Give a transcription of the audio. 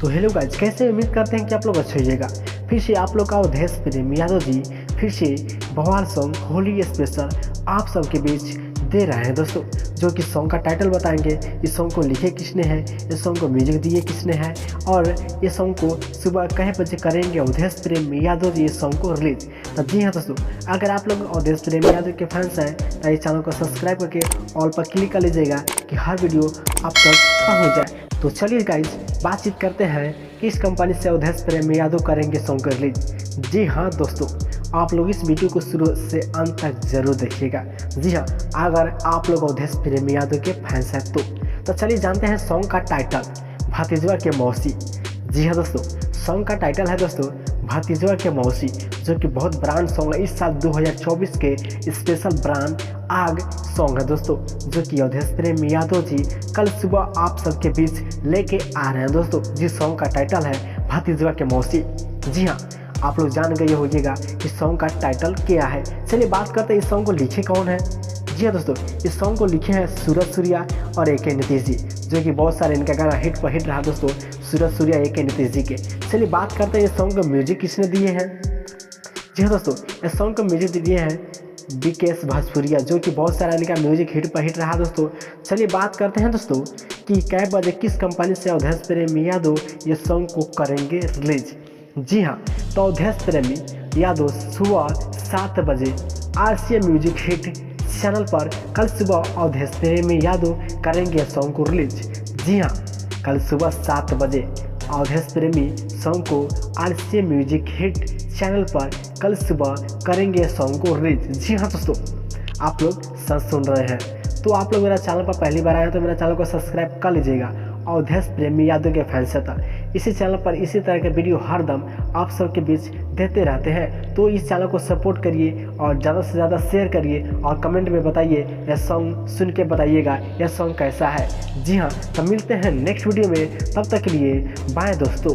तो hello guys, कैसे उम्मीद करते हैं कि आप लोग अच्छे होइएगा। फिर से आप लोग का अवधेश प्रेम यादव जी फिर से बवाल सॉन्ग होली स्पेशल आप सबके बीच दे रहे हैं दोस्तों, जो कि सॉन्ग का टाइटल बताएंगे, इस सॉन्ग को लिखे किसने है, इस सॉन्ग को म्यूजिक दिए किसने है और ये सॉन्ग को सुबह कई बजे करेंगे अवधेश प्रेम यादव जी इस सॉन्ग को रिलीज। तो जी हाँ दोस्तों, अगर आप लोग अवधेश प्रेम यादव के फैंस हैं तो इस चैनल को सब्सक्राइब करके ऑल पर क्लिक कर लीजिएगा कि हर वीडियो आप तक पहुँच जाए। तो चलिए गाइज, बातचीत करते हैं किस कंपनी से अवधेश प्रेम यादव करेंगे सॉन्ग का रिलीज। जी हाँ दोस्तों, आप लोग इस वीडियो को शुरू से अंत तक जरूर देखिएगा। जी हाँ, अगर आप लोग अवधेश प्रेम यादव के फैंस हैं तो चलिए जानते हैं सॉन्ग का टाइटल, भतीजवा के मौसी। जी हाँ दोस्तों, सॉन्ग का टाइटल है दोस्तों भतीजवा के मौसी, जो कि बहुत ब्रांड सॉन्ग है। इस साल 2024 के स्पेशल ब्रांड आग सॉन्ग है दोस्तों, जो कि अवधेश प्रेम यादव जी कल सुबह आप सबके बीच लेके आ रहे हैं दोस्तों। जिस सॉन्ग का टाइटल है भतीजवा के मौसी। जी हाँ, आप लोग जान गए होइएगा इस सॉन्ग का टाइटल क्या है। चलिए बात करते हैं इस सॉन्ग को लिखे कौन है। जी हाँ दोस्तों, इस सॉन्ग को लिखे हैं सूरज सूर्या और AK नीतीश जी, जो कि बहुत सारे इनका गाना हिट पर हिट रहा दोस्तों, सूरज सूर्या AK नीतीश जी के। चलिए बात करते हैं इस सॉन्ग को म्यूजिक किसने दिए हैं। जी हाँ दोस्तों, इस सॉन्ग को म्यूजिक दिए हैं BKS भोजपुरिया, जो कि बहुत सारा इनका म्यूजिक हिट पर हिट रहा दोस्तों। चलिए बात करते हैं दोस्तों कि कै बजे किस कंपनी से अवधेश प्रेम यादव ये सॉन्ग को करेंगे रिलीज। जी हाँ, तो अवधेश प्रेमी यादव सुबह 7 बजे RCA म्यूजिक हिट चैनल पर कल सुबह अवधेश प्रेमी यादव करेंगे सॉन्ग को रिलीज। जी हाँ, कल सुबह 7 बजे अवधेश प्रेमी सॉन्ग को RCA म्यूजिक हिट चैनल पर कल सुबह करेंगे सॉन्ग को रिलीज। जी हाँ दोस्तों, आप लोग सच सुन रहे हैं। तो आप लोग मेरा चैनल पर पहली बार आए हैं तो मेरा चैनल को सब्सक्राइब कर लीजिएगा। अवधेश प्रेमी यादव के फैंस था, इसी चैनल पर इसी तरह के वीडियो हर दम आप सबके बीच देते रहते हैं। तो इस चैनल को सपोर्ट करिए और ज़्यादा से ज़्यादा शेयर करिए और कमेंट में बताइए, यह सॉन्ग सुन के बताइएगा यह सॉन्ग कैसा है। जी हाँ, तो मिलते हैं नेक्स्ट वीडियो में, तब तक के लिए बाय दोस्तों।